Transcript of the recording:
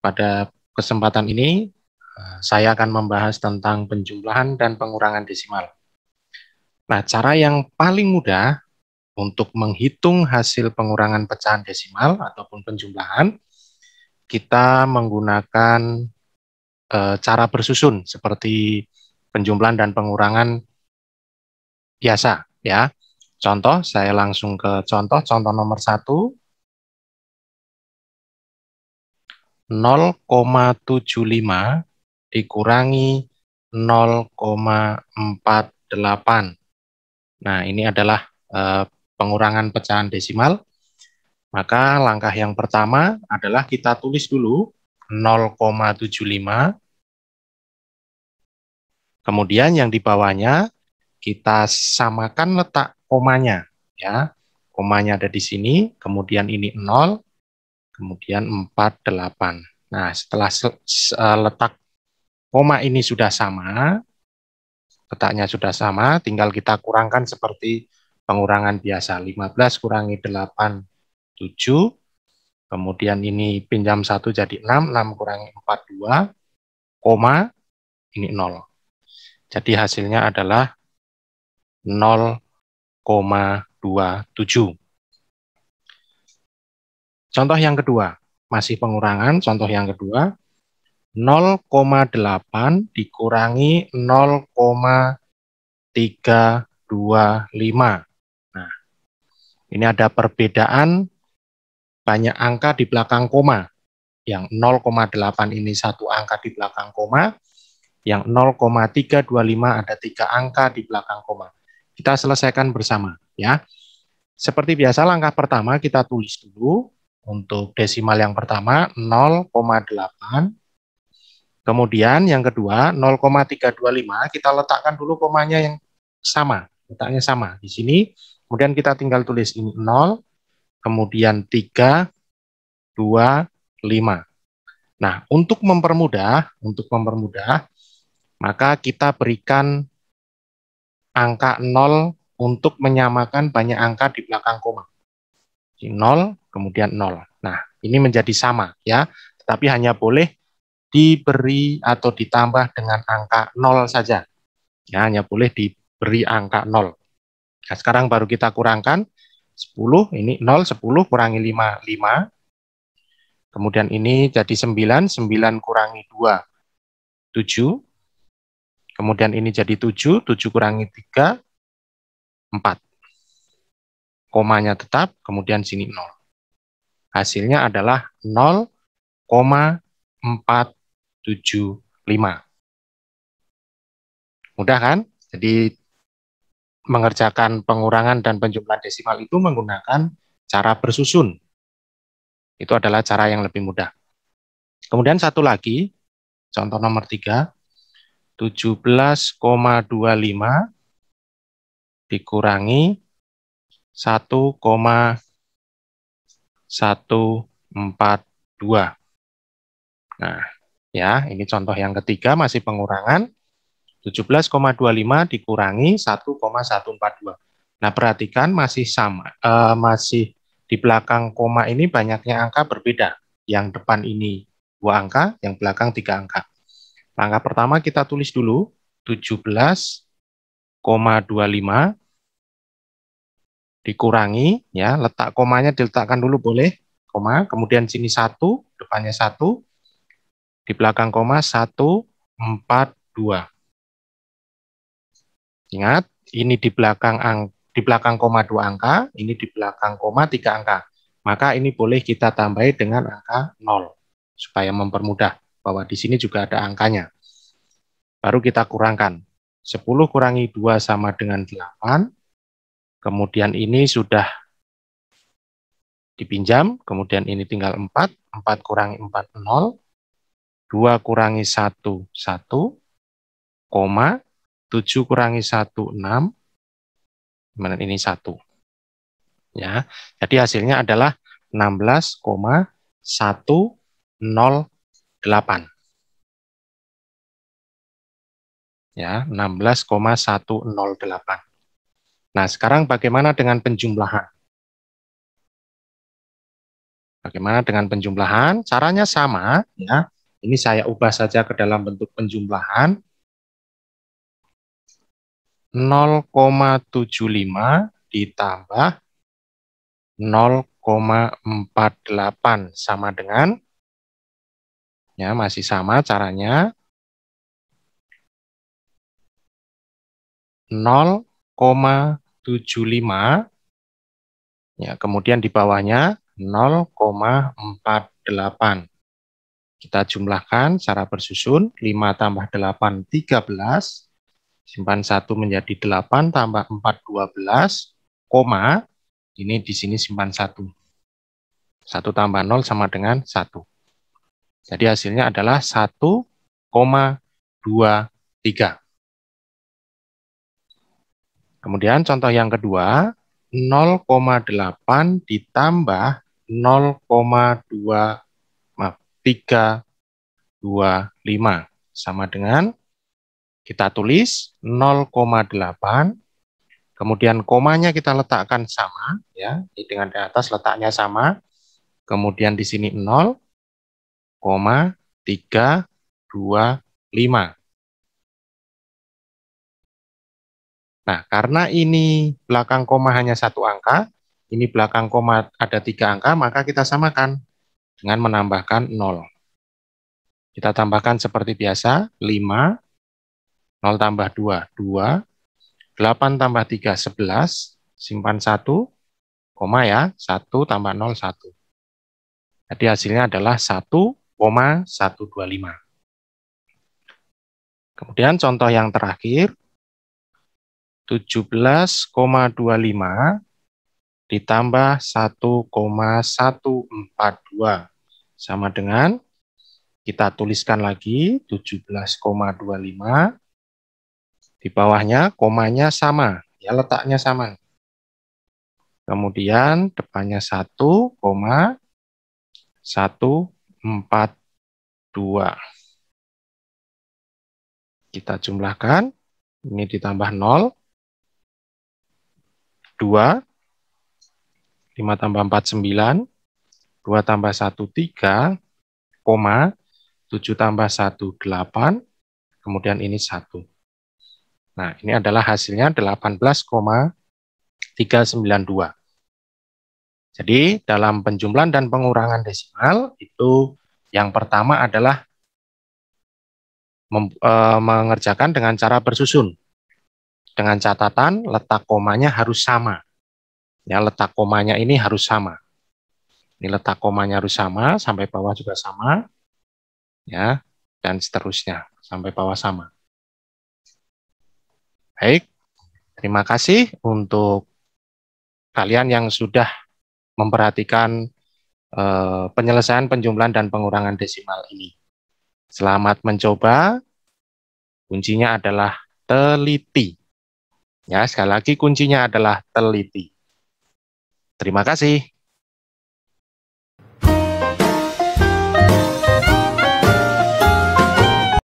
Pada kesempatan ini, saya akan membahas tentang penjumlahan dan pengurangan desimal. Nah, cara yang paling mudah untuk menghitung hasil pengurangan pecahan desimal ataupun penjumlahan, kita menggunakan cara bersusun seperti penjumlahan dan pengurangan biasa, ya. Contoh, saya langsung ke contoh nomor 1, 0,75 dikurangi 0,48. Nah, ini adalah pengurangan pecahan desimal. Maka langkah yang pertama adalah kita tulis dulu 0,75. Kemudian yang di bawahnya kita samakan letak komanya, ya. Komanya ada di sini, kemudian ini 0, kemudian 48. Nah, setelah letak koma ini sudah sama, letaknya sudah sama, tinggal kita kurangkan seperti pengurangan biasa. 15 kurangi 8, 7. Kemudian ini pinjam 1 jadi 6, 6 kurangi 4, 2, koma, ini 0. Jadi hasilnya adalah 0,27. Contoh yang kedua, masih pengurangan, contoh yang kedua, 0,8 dikurangi 0,325. Nah, ini ada perbedaan banyak angka di belakang koma. Yang 0,8 ini satu angka di belakang koma, yang 0,325 ada 3 angka di belakang koma. Kita selesaikan bersama, ya. Seperti biasa, langkah pertama kita tulis dulu untuk desimal yang pertama 0,8. Kemudian yang kedua 0,325 kita letakkan dulu komanya yang sama, letaknya sama di sini. Kemudian kita tinggal tulis ini 0, kemudian 3, 2, 5. Nah, untuk mempermudah, maka kita berikan angka 0 untuk menyamakan banyak angka di belakang koma. 0, kemudian 0. Nah, ini menjadi sama, ya. Tetapi hanya boleh diberi atau ditambah dengan angka 0 saja. Ya, hanya boleh diberi angka 0. Nah, sekarang baru kita kurangkan. 10, ini 0, 10 kurangi 5, 5. Kemudian ini jadi 9, 9 kurangi 2, 7. Kemudian ini jadi 7, 7 kurangi 3, 4. Komanya tetap, kemudian sini 0. Hasilnya adalah 0,475. Mudah kan? Jadi mengerjakan pengurangan dan penjumlahan desimal itu menggunakan cara bersusun. Itu adalah cara yang lebih mudah. Kemudian satu lagi, contoh nomor 3, 17,25 dikurangi 1,142. Nah, ya, ini contoh yang ketiga, masih pengurangan. 17,25 dikurangi 1,142. Nah, perhatikan masih sama, masih di belakang koma ini banyaknya angka berbeda. Yang depan ini 2 angka, yang belakang 3 angka. Langkah pertama kita tulis dulu 17,25 dikurangi, ya, letak komanya diletakkan dulu boleh, koma, kemudian sini 1, depannya 1, di belakang koma 142. Ingat, ini di belakang koma 2 angka, ini di belakang koma 3 angka. Maka ini boleh kita tambahi dengan angka 0 supaya mempermudah bahwa di sini juga ada angkanya. Baru kita kurangkan. 10 kurangi 2 sama dengan 8. Kemudian ini sudah dipinjam, kemudian ini tinggal 4. 4 kurangi 4, 0. 2 kurangi 1, 1. Koma. 7 kurangi 1, 6. Kemudian ini 1. Ya, jadi hasilnya adalah 16,108. Ya, 16,108. Nah, sekarang bagaimana dengan penjumlahan? Bagaimana dengan penjumlahan? Caranya sama, ya. Ini saya ubah saja ke dalam bentuk penjumlahan. 0,75 ditambah 0,48 sama dengan, ya masih sama caranya, 0,75, ya kemudian di bawahnya 0,48. Kita jumlahkan secara bersusun, 5 tambah 8, 13, simpan 1 menjadi 8 tambah 4, 12, koma, ini di sini simpan 1. 1 tambah 0 sama dengan 1. Jadi hasilnya adalah 1,23. Kemudian contoh yang kedua, 0,8 ditambah 325 sama dengan, kita tulis 0,8, kemudian komanya kita letakkan sama, ya, ini dengan di atas letaknya sama, kemudian di sini 0,325. Nah, karena ini belakang koma hanya 1 angka, ini belakang koma ada 3 angka, maka kita samakan dengan menambahkan 0. Kita tambahkan seperti biasa, 5, 0 tambah 2, 2, 8 tambah 3, 11, simpan 1, koma ya, 1 tambah 0, 1. Jadi hasilnya adalah 1,125. Kemudian contoh yang terakhir, 17,25 ditambah 1,142 sama dengan, kita tuliskan lagi 17,25, di bawahnya komanya sama, ya letaknya sama. Kemudian depannya 1,142. Kita jumlahkan, ini ditambah 0, 2, 5 tambah 4, 9, 2 tambah 1, 3, koma, 7 tambah 1, 8, kemudian ini 1. Nah, ini adalah hasilnya 18,392. Jadi, dalam penjumlahan dan pengurangan desimal, itu yang pertama adalah mengerjakan dengan cara bersusun. Dengan catatan, letak komanya harus sama. Ya, letak komanya ini harus sama. Ini letak komanya harus sama, sampai bawah juga sama. Ya, dan seterusnya, sampai bawah sama. Baik, terima kasih untuk kalian yang sudah memperhatikan penyelesaian penjumlahan dan pengurangan desimal ini. Selamat mencoba. Kuncinya adalah teliti. Ya, sekali lagi kuncinya adalah teliti. Terima kasih.